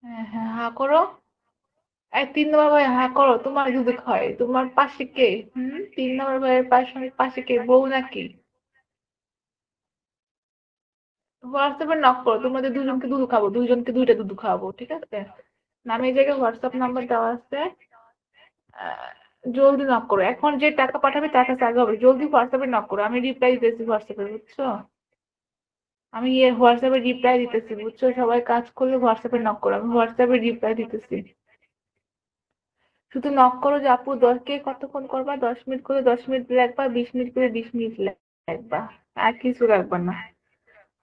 হ্যাঁ হ্যাঁ, হা করো। 3 নম্বর ভাই, হা করো। তোমার যদি হয়, তোমার পাশে কে? 3 নম্বর ভাইয়ের পাশে পাশে কে, বউ নাকি? হোয়াটসঅ্যাপে নক করো, তোমাদের দুজনকে দুধ খাবো, দুইজনকে দুইটা দুধ খাওয়াবো, ঠিক আছে? নামে এই জায়গায় হোয়াটসঅ্যাপ নাম্বার দেওয়া আছে। আহ, জলদি নক করো, এখন যে টাকা পাঠাবে তার কাছে আগে হবে, জলদি হোয়াটসঅ্যাপে নক করো, আমি রিপ্লাই দিতেছি হোয়াটসঅ্যাপে, বুঝছো? আমি হোয়াটসঅ্যাপে রিপ্লাই দিতেছি, বুঝছো? সবাই কাজ করলে হোয়াটসঅ্যাপে নক করো, আমি হোয়াটসঅ্যাপে রিপ্লাই দিতেছি। শুধু নক করো যে আপু 10 কে কতক্ষণ করবা, 10 মিনিট করে 10 মিনিট লাগবা, 20 মিনিট করে 20 মিনিট লাগবা, আর কিছু লাগবে না।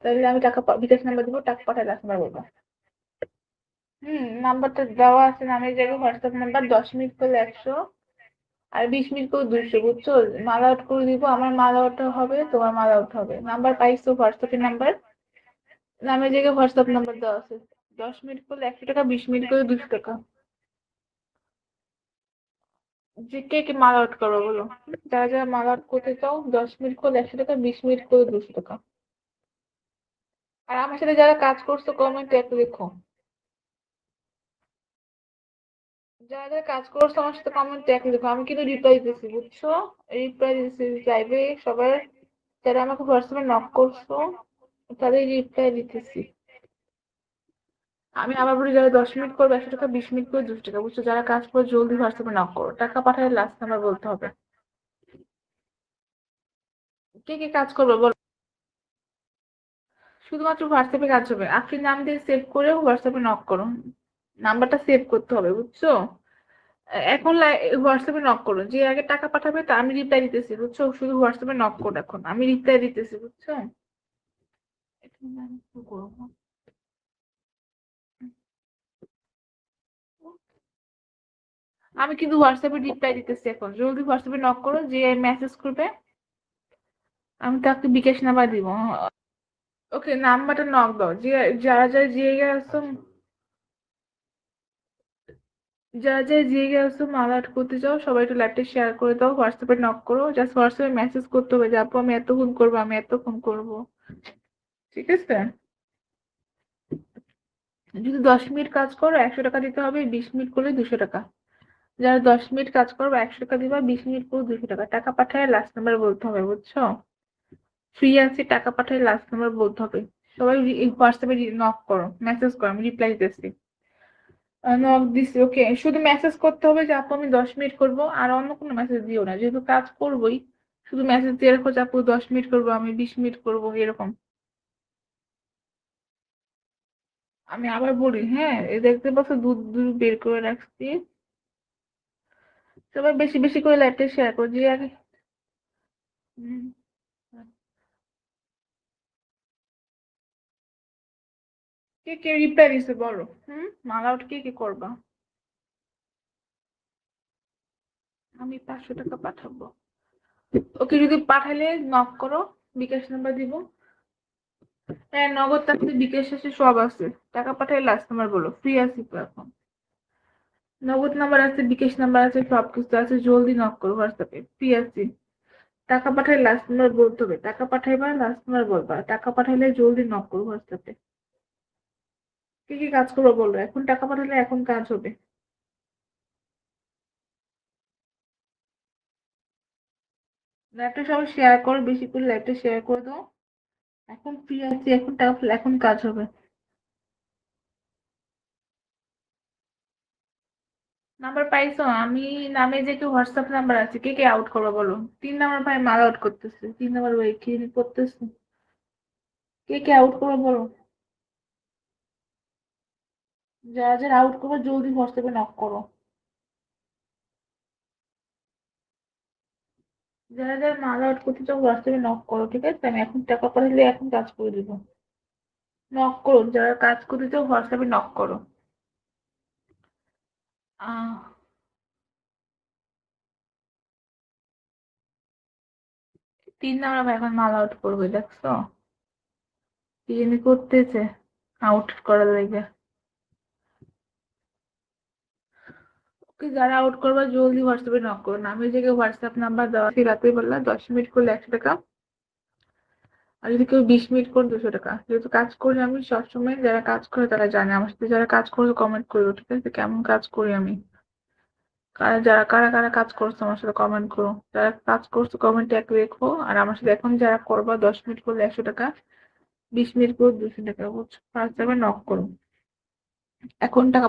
তাহলে আমি টাকা বিকাশ নাম্বার দিব, টাকা পাঠালে আপনার বলবো। নাম্বারটা দেওয়া আছে, নামের জায়গায় হোয়াটসঅ্যাপ নাম্বার, 10 মিনিট করলে 100, আর 20 মিনিট করে 200, বুঝছো? মাল আউট করে দিব, আমার মাল আউট হবে, তোমার মাল আউট হবে। নাম্বার পাইছো, হোয়াটসঅ্যাপের নাম্বার, নামের জায়গায় হোয়াটসঅ্যাপ নাম্বার দেওয়া আছে। 10 মিনিট করলে 100 টাকা, 20 মিনিট করে 200 টাকা। যে কে কে মাল আউট করবো বলো? যারা যারা মাল আউট করতে চাও, 10 মিনিট করলে 100 টাকা, 20 মিনিট করে 200 টাকা। আর আমার সাথে যারা কাজ করছো কমেন্টে একটু দেখো, যারা যারা কাজ করছো আমার সাথে কমেন্টে একটু দেখো, আমি কিন্তু রিপ্লাই দিতেছি, বুঝছো? রিপ্লাই দিতেছি লাইভে সবার, যারা আমাকে হোয়াটসঅ্যাপে নক করছো তাদের রিপ্লাই দিতেছি। আমি আবার বলি, যারা 10 মিনিট করবে 100 টাকা, 20 মিনিট করে 200 টাকা, বুঝছো? যারা কাজ করে জলদি হোয়াটসঅ্যাপে নক করো, টাকা পাঠালে লাস্ট নাম্বার বলতে হবে। কে কে কাজ করবে বলো? শুধুমাত্র হোয়াটসঅ্যাপে কাজ হবে, আপনি নাম দিয়ে সেভ করে হোয়াটসঅ্যাপে নক করুন। নাম্বারটা সেভ করতে হবে, বুঝছো? এখন হোয়াটসঅ্যাপে নক করুন, যে আগে টাকা পাঠাবে তা আমি রিপ্লাই দিতেছি, বুঝছো? শুধু হোয়াটসঅ্যাপে নক করুন, এখন আমি রিপ্লাই দিতেছি, বুঝছো? এখন আমি কি করবো? আমি কিন্তু হোয়াটসঅ্যাপে রিপ্লাই দিতেছি, এখন জলদি হোয়াটসঅ্যাপে নক করো, যে মেসেজ করবে আমি তাকে বিকাশ নাম্বার দিব। ওকে, নাম্বারটা নক দাও, যে যারা যারা যে গেছো, যারা যারা যে গেছো মাল আউট করতে চাও, সবাই একটু লাইভটা শেয়ার করে দাও, হোয়াটসঅ্যাপে নক করো, জাস্ট হোয়াটসঅ্যাপে মেসেজ করতে হবে যে আপু আমি এতক্ষণ করবো, আমি এতক্ষণ করবো, ঠিক আছে? যদি 10 মিনিট কাজ করো 100 টাকা দিতে হবে, 20 মিনিট করলে 200 টাকা। যারা 10 মিনিট কাজ করবে 100 টাকা দিবা, 20 মিনিট করে 200 টাকা। টাকা পাঠায় লাস্ট নাম্বার বলতে হবে, বুঝছো? ফ্রি আছে, টাকা পাঠায় লাস্ট নাম্বার বলতে হবে। সবাই হোয়াটসঅ্যাপে নক করো, মেসেজ করো, আমি রিপ্লাই দিতেছি। নক দিছি, ওকে। শুধু মেসেজ করতে হবে যে আপু আমি 10 মিনিট করবো, আর অন্য কোনো মেসেজ দিও না, যেহেতু কাজ করবোই। শুধু মেসেজ দিয়ে রাখো যে আপু 10 মিনিট করবো, আমি 20 মিনিট করবো, এরকম। আমি আবার বলি, হ্যাঁ, এই দেখতে পাচ্ছ দুধ দুধ বের করে রাখছি। সবাই বেশি বেশি করে লাইভটা শেয়ার করো, যে আগে। হুম, কে কে রিপ্লাই দিছে বলো? মাল আউট কে কে করবা? আমি 500 টাকা পাঠাবো। ওকে, যদি পাঠালে নক করো, বিকাশ নাম্বার দিব। হ্যাঁ, নগদ আছে, বিকাশ আছে, সব আছে। টাকা পাঠালে লাস্ট নাম্বার বলো, ফ্রি আছি তো এখন। নগদ নাম্বার আছে, বিকাশ নাম্বার আছে, সবকিছু আছে, জলদি নক করো হোয়াটসঅ্যাপে, ফ্রি আছি। টাকা পাঠালে লাস্ট নাম্বার বলতে হবে, টাকা পাঠাইবা লাস্ট নাম্বার বলবা, টাকা পাঠাইলে জলদি নক করো হোয়াটসঅ্যাপে। কি কি কাজ করবো বলো, এখন টাকা পাঠালে এখন কাজ হবে। লাইভটা সবাই শেয়ার করো, বেশি করে লাইভটা শেয়ার করে দাও। এখন ফ্রি আছি, এখন টাকা পাঠালে এখন কাজ হবে। নাম্বার পাইছো? আমি নামে যে কি হোয়াটসঅ্যাপ নাম্বার আছে, কে কে আউট করবো বলো? 3 নম্বর ভাই মাল আউট করতেছে, 3 নম্বর ভাই কি করতেছে? কে কে আউট করবো বলো? যারা যারা আউট করবো জলদি হোয়াটসঅ্যাপে নক করো। যারা যারা মাল আউট করতে চাও হোয়াটসঅ্যাপে নক করো, ঠিক আছে? আমি এখন টাকা পাঠালে এখন কাজ করে দিবো। নক করো, যারা কাজ করতে চাও হোয়াটসঅ্যাপে নক করো। আহ 3 নম্বর ভাই এখন মাল আউট করবে, দেখছো? কি জানি করতেছে আউট করার লাগে। ওকে, যারা আউট করবে জলদি হোয়াটসঅ্যাপে নক করো, নামের জায়গায় হোয়াটসঅ্যাপ নাম্বার দেওয়া আছে, রাতে বললা 10 মিনিট করলে 100 টাকা। আর যদি কেউ 20 মিনিট করে 200 টাকা। যেহেতু কাজ করি আমি সবসময়, যারা কাজ করে তারা জানে। আমার সাথে যারা কাজ করে কমেন্ট করো, ঠিক আছে, কেমন কাজ করি আমি। যারা কারা কারা কাজ করছো আমার সাথে কমেন্ট করো। যারা কাজ করছো কমেন্টে এক রেখো। আর আমার সাথে এখন যারা করবা 10 মিনিট করলে 100 টাকা, 20 মিনিট করে 200 টাকা, বুঝছো? ফার্স্ট টাইমে নক করো। এখন টাকা